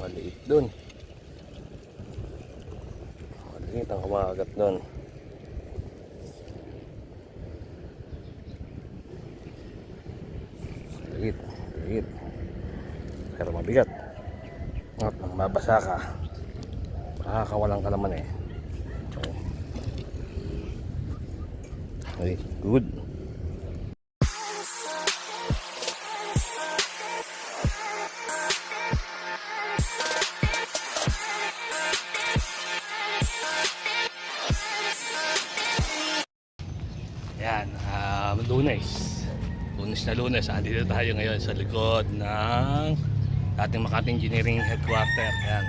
Maliit dun. Maliit ang kumagat dun. Maliit, maliit. Pero mabigat. At nang mabasa ka, makakawalan ka naman eh. Okay, good. Yan, Lunes na Lunes. Andito tayo ngayon sa likod ng ating Makati Engineering Headquarter. Yan,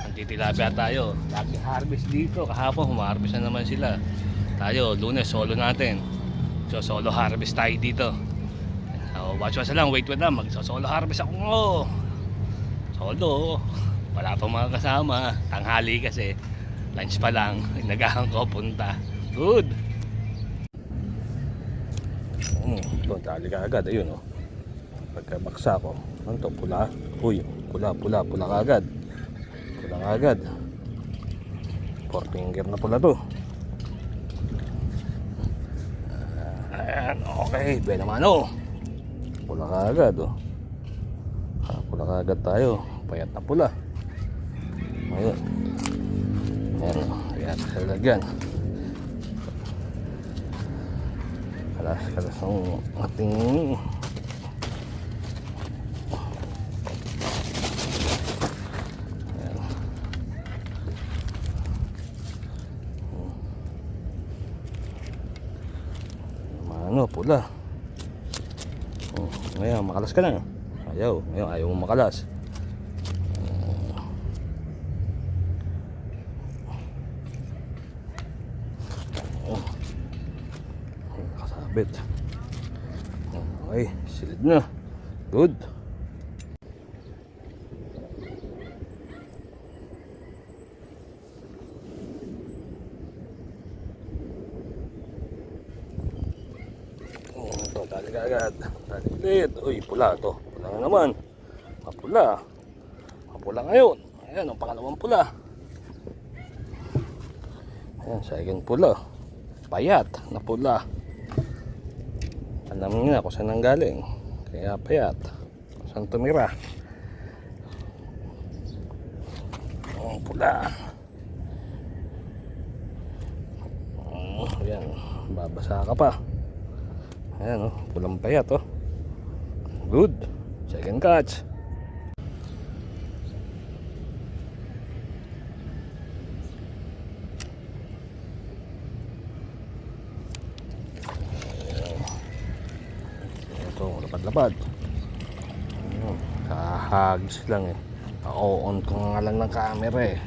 ang titilapia tayo. Lagi harvest dito. Kahapon humarvest na naman sila. Tayo, Lunes, solo natin. So, solo harvest tayo dito. So, watch lang, wait lang. Mag-solo harvest ako ngo. Solo. Wala pang mga kasama. Tanghali kasi. Lunch pa lang. Nagahan ko punta. Good. Ito, tali ka agad. Ayun, oh. Pagkabaksa ko. Ano to? Pula? Uy, pula ka agad. Pula ka agad. 4 finger na pula to. Ayan, okay. Buena mano. Pula ka agad, oh. Pula ka agad tayo. Payat na pula. Ayun. Ayan, oh. Ayan, kalagyan. Kalas ng ating ayan. Ano, pula. Ngayon, makalas ka na. Ayaw mo makalas. Kasabit. Okay, silid na. Good. Ito, tali ka agad. Tali ulit. Uy, pula to. Pula na naman. Mapula. Mapula ngayon. Ayan, ang pangalawang pula. Ayan, second pula. Payat na pula. Alam niyo na kung saan nanggaling. Kaya payat. Kung saan tumira. Ang pula. Ayan, babasa ka pa. Ayan, oh, pulang payat, oh. Good. Second catch. Ito, lapad-lapad. Kahags lang eh. On ko nga lang ng camera eh.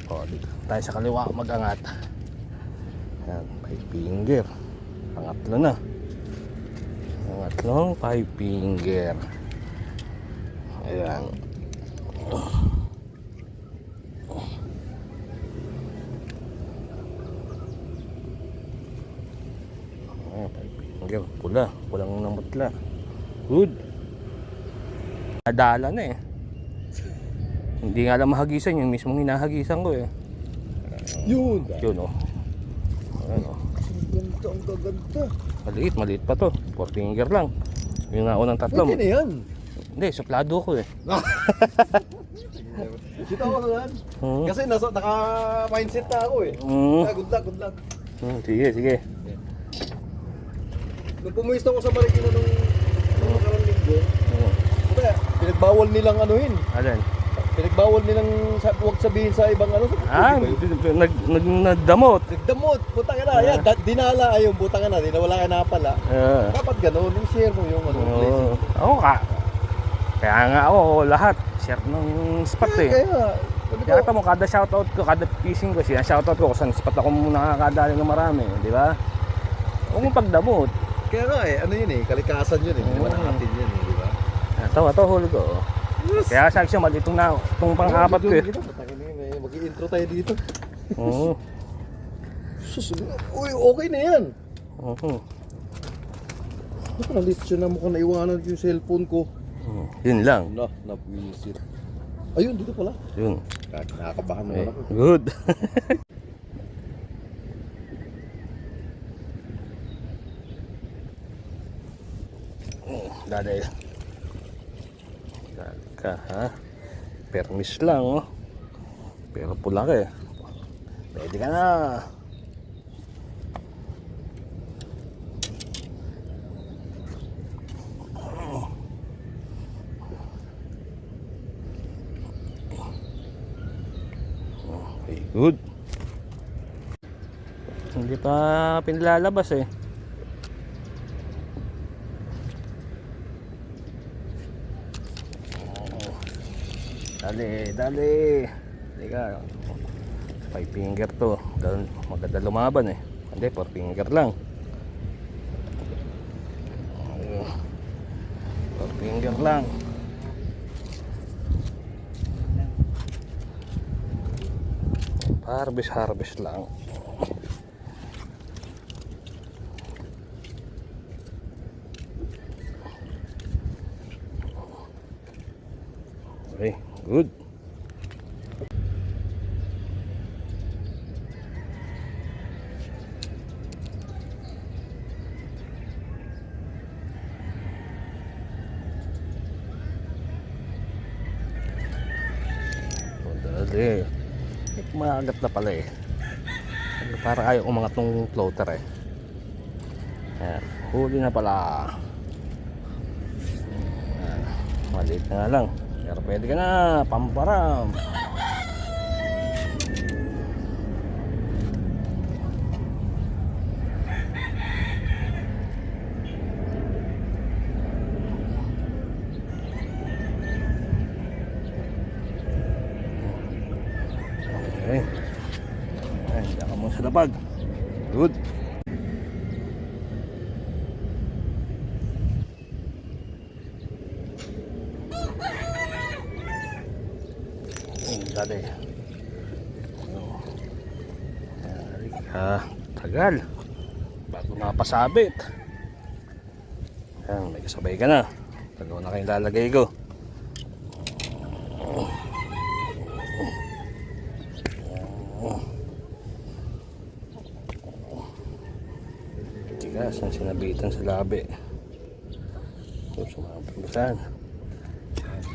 O, dito tayo sa kaliwa mag-angat. Ayan, 5 finger. Pangatlo na. Pangatlong 5 finger. Ayan. Pula, pulang namutla. Good. Nadala na eh. Hindi nga lang mahagisan, yung mismong hinahagisan ko eh. Yun, oh. Ano? ang gaganda. Maliit pa to. 4 finger lang. Yung naunang tatlo. Pwede na yan. Hindi, suplado ko eh. Kita ko na yan. Kasi naka-mindset na ako eh. Good luck. Sige. Nung pumuista ko sa Marikina nung nakarang linggo, pinagbawal nilang anuhin. Alin? Pinagbawal nilang huwag sabihin sa ibang ano. Nagdamot. Nagdamot, putang ina. Yan, dinala yung putang ina, wala ka na pala. Dapat gano'n, i-share mo yung ano. Oo ka. Kaya nga ako lahat share ng spot eh. Kaya mo kada shoutout ko, kada fishing ko siya, shoutout ko kung saan spot ako muna nakakadali ng marami, di ba? Huwag mong pagdamot. Kaya nga eh, ano yun eh, kalikasan yun eh, hindi ba natin yun eh, di ba? Ito huli ko. Kaya sabi siya, mali itong pang-apat ko eh. Mag-i-intro tayo dito. Oo. Uy, okay na yan. Nalit siya na mukhang naiwanan yung cellphone ko. Yun lang. Napuisit. Ayun, dito pala. Yun. Nakakabahan Okay. naman ako. Good. Dali. Dali ka, ha? Permis lang, oh. Pero pula ka eh. Pwede ka na. Okay, good. Hindi pa pinilalabas eh. Dali, dali. Teka. 5 finger to. Maganda lumaban eh. Hindi, 4 finger lang. 4 finger lang. Harvest lang. Okay, good. Dali. Maagat na pala eh. Para ayaw umangat ng floater eh. Ayan, huli na pala. Ayan, maliit na nga lang. Pero pwede ka na, pamparam. Okay. Ayan, diyan ka muna sa lapag. Good. Dali. Tagal bago mapasabit. Ayan, may kasabay ka na. Tagaw na kayong lalagay ko. Tigas ang sinabitan sa labi. Oops, sumapagbasan.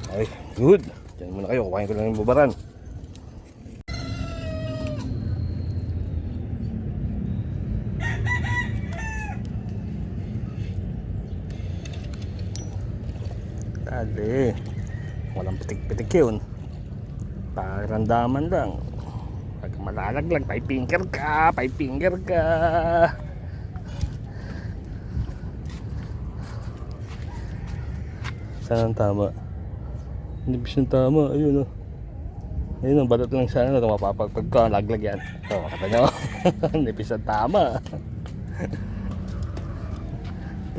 Okay, good. Diyan muna kayo, kukain ko lang yung bubaran. Dali. Walang pitik-pitik yun. Pakiramdaman lang. Pag malalaglag, 5 finger ka, 5 finger ka. Saan ang tama? Nibis yung tama, ayun o. Ayun ang balat lang sana na mapapagpag ka, laglag yan. O, kata nyo. Nibis ang tama.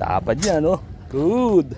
Lapad yan o. Good.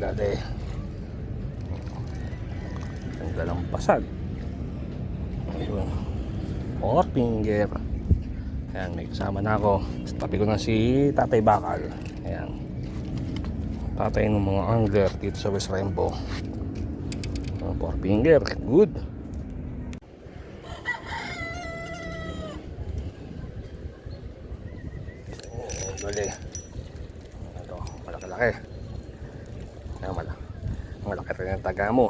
Dali. Ang galang pasag. Ayun. 4 finger. Ayan, may kasama na ako. Sa tabi ko na si Tatay Bakal. Ayan. Tatay ng mga angler dito sa West Rainbow. 4 finger. Good. Dali. Ito, malaki-laki. Ayan, malaki rin ang taga mo.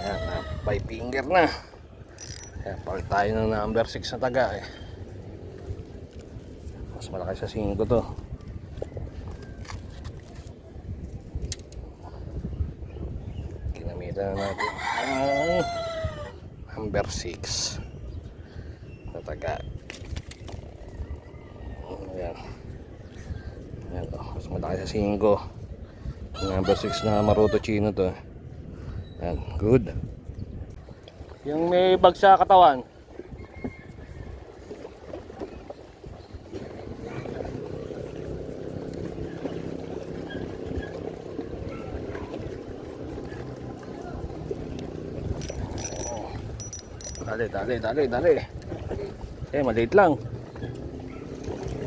Ayan, 5 finger na. Ayan, palit tayo ng number 6 na taga eh. Mas malaki sa 5 to. Ginamitan na natin ang number 6. taga. Ayan. Ayan, mas malaki sa 5. Number 6 na Maruto Chino to. Ayan, good. Yung may bag sa katawan. Dali. Maliit lang.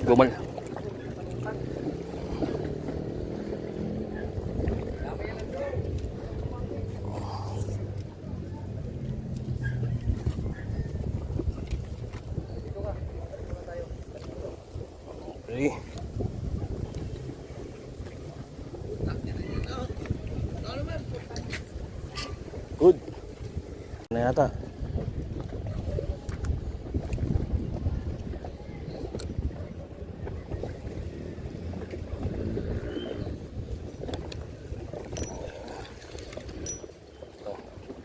Gumal. Okay. Good. Na yata.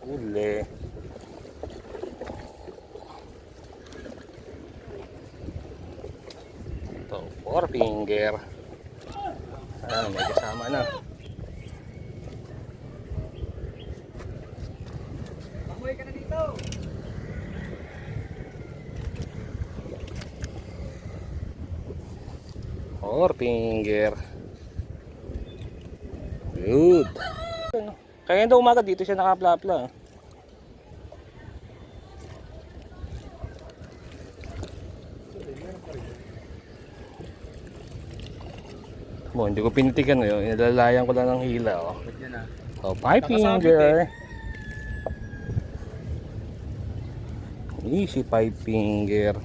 Huli. Ito, 4 finger. May kasama na. Amoy ka na dito. Four finger. Good. Kaya daw umaga dito siya nakaplapla. Hindi ko pinitikan ngayon. Inalalayan ko lang ng hila. Oh, 5 finger. Easy 5 finger.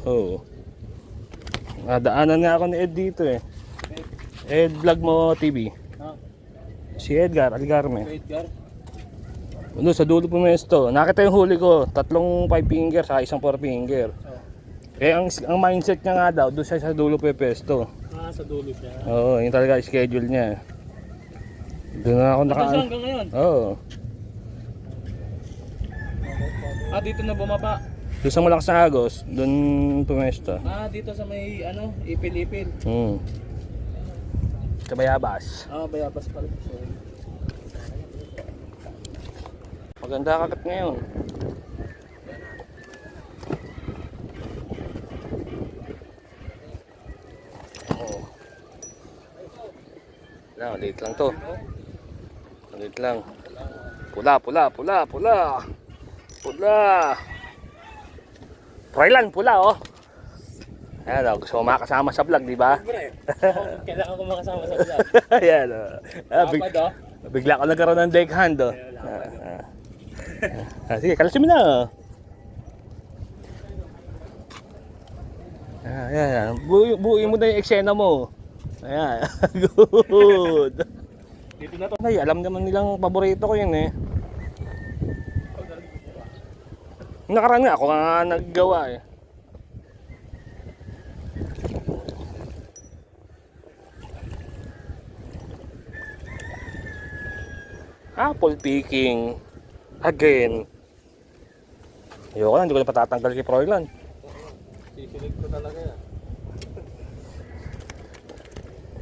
Oh. Nadaanan nga ako ni Ed dito eh. Ed Vlog Mo TV. Si Edgar Algarme. Edgar? Ano sa dulo pumesto. Nakita yung huli ko, 3 5 finger sa 1 4 finger. Ang mindset niya nga daw, doon siya sa dulo pumesto. Sa dulo siya. Oo, yun talaga schedule niya. Doon na ako naka. Hanggang ngayon? Oo. Dito na bumaba. Doon sa malakas na agos, doon pumesto. Dito sa may ipil-ipil. Sa Bayabas. Bayabas pala. Sorry. Maganda kakat ngayon. Maliit lang to. Maliit lang. Pula. Roylan, pula oh. Ayan, gusto mo makasama sa vlog, di ba? Kailangan ko makasama sa vlog. Ayan, bigla ko nagkaroon ng deckhand oh. Sige, kalasin mo na. Ayan. Buuin mo na yung eksena mo. Ayan. Good. Dito na to. Ay, alam naman nilang paborito ko yun eh. Nakaraan nga, ako nga naggawa eh. Apple picking. Again. Ayoko lang, hindi ko na patatanggal kay Froilan. Sisilig ko talaga yan.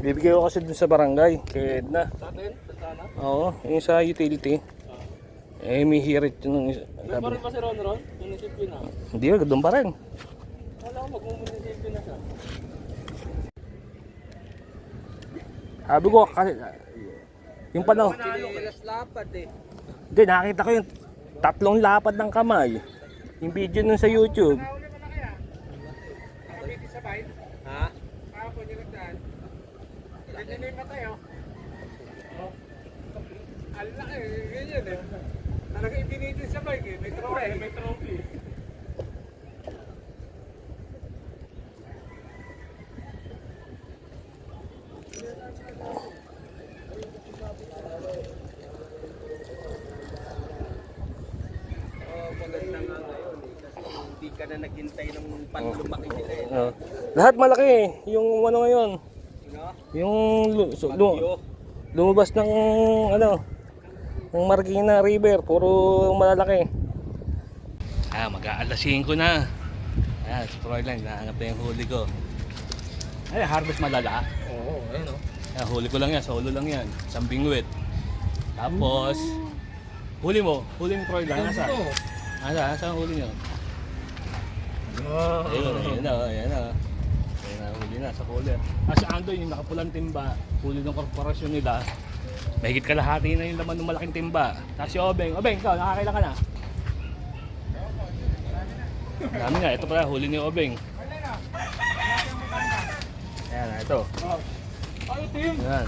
Bibigay ko kasi dun sa barangay, kay Edna. Sa atin? Sana? Oo, yung sa utility. May hirit yun ng isa. Doon pa rin pa si Ron? Munisipyo na? Hindi, doon pa rin. Wala ko magmumunisipyo na siya. Sabi ko kasi, yung panahon. lapad eh. Hindi, nakita ko yung 3 lapad ng kamay. Yung video nun sa YouTube. Ha? Kahapon yung nagdaan. Ganyan na yung matay oh. Alak eh, ganyan eh. Talaga ibinitin sa bike eh, may trophy. Maganda nga ngayon eh, kasi hindi ka na naghintay ng panlumaki nila eh. Lahat malaki eh. Yung ano ngayon, Ano? yung Bagyo. lumabas ng ano, ng Marikina River, puro malalaki. Mag-aalas 5 na. Ayan, si Froilan, nahanap na yung huli ko. Ay, harvest malala. Oo, ayun o. Ayan, huli ko lang yan, solo lang yan. Isang bingwit. Tapos, huli mo Froilan, nasa? Nasa ang huli nyo? Ayun, ayun na, ayun na. Ayun na, huli na sa huli. Kasi ando yung nakapulang timba, huli ng korporasyon nila. Mahigit kalahati na yung laman ng malaking timba. Tapos si Obeng, ikaw, nakakailan ka na? Dami nga, ito pala, huli ni Obeng. Ayan, ito. Ayan.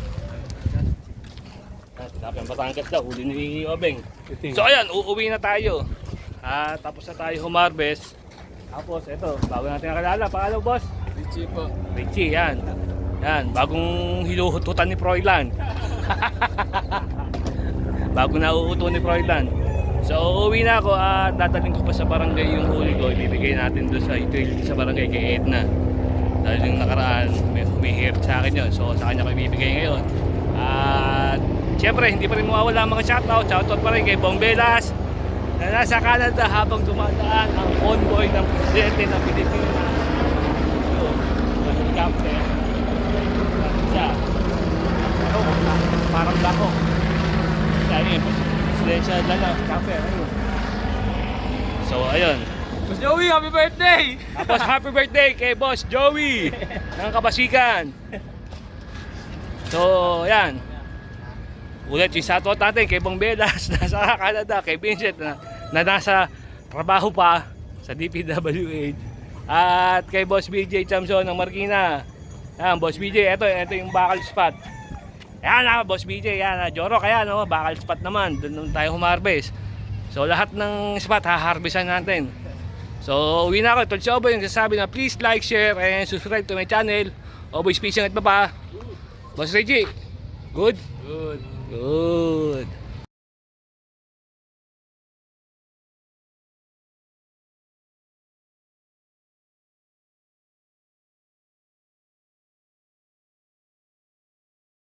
Tilapia Batangas daw, huli ni Obeng. So ayan, uuwi na tayo. Tapos na tayo humarbest. Tapos ito, bago natin nakalala, paano boss? Richie po. Richie, yan. Yan, bagong hiluhututan ni Froilan. Bago na uuto ni Froilan. So uuwi na ako at dadaling ko pa sa barangay yung huli ko. Ibibigay natin doon sa utility sa barangay kay Edna. Dahil yung nakaraan, may humihirap sa akin yun. So sa kanya ko ibibigay ngayon. At syempre, hindi pa rin mawawala ang mga shoutout. Shoutout pa rin kay Bong Velas na nasa Canada habang dumadaan ang convoy ng presidente ng Pilipinas. Yun, ang helicopter. Siya. Parang dako. Siya yun, presidential na lang. Helicopter, ayun. So, ayun. Boss Joey, happy birthday! Tapos happy birthday kay Boss Joey ng Kabasikan. So, yan. Ulit yung shoutout natin kay Bong Velas nasa Canada, kay Vincent na nasa trabaho pa sa DPWH, at kay Boss BJ Chamson ng Marikina. Yan, Boss BJ, ito yung bakal spot. Yan na, Boss BJ, yan na, Joro, kaya no, bakal spot naman, doon tayo humarbest. So lahat ng spot haharvestan natin. So uwi na ako, ito si Oboy yung sasabi na please like, share, and subscribe to my channel. Oboy's Fishing at Baba. Boss Reggie, good? Good. Good.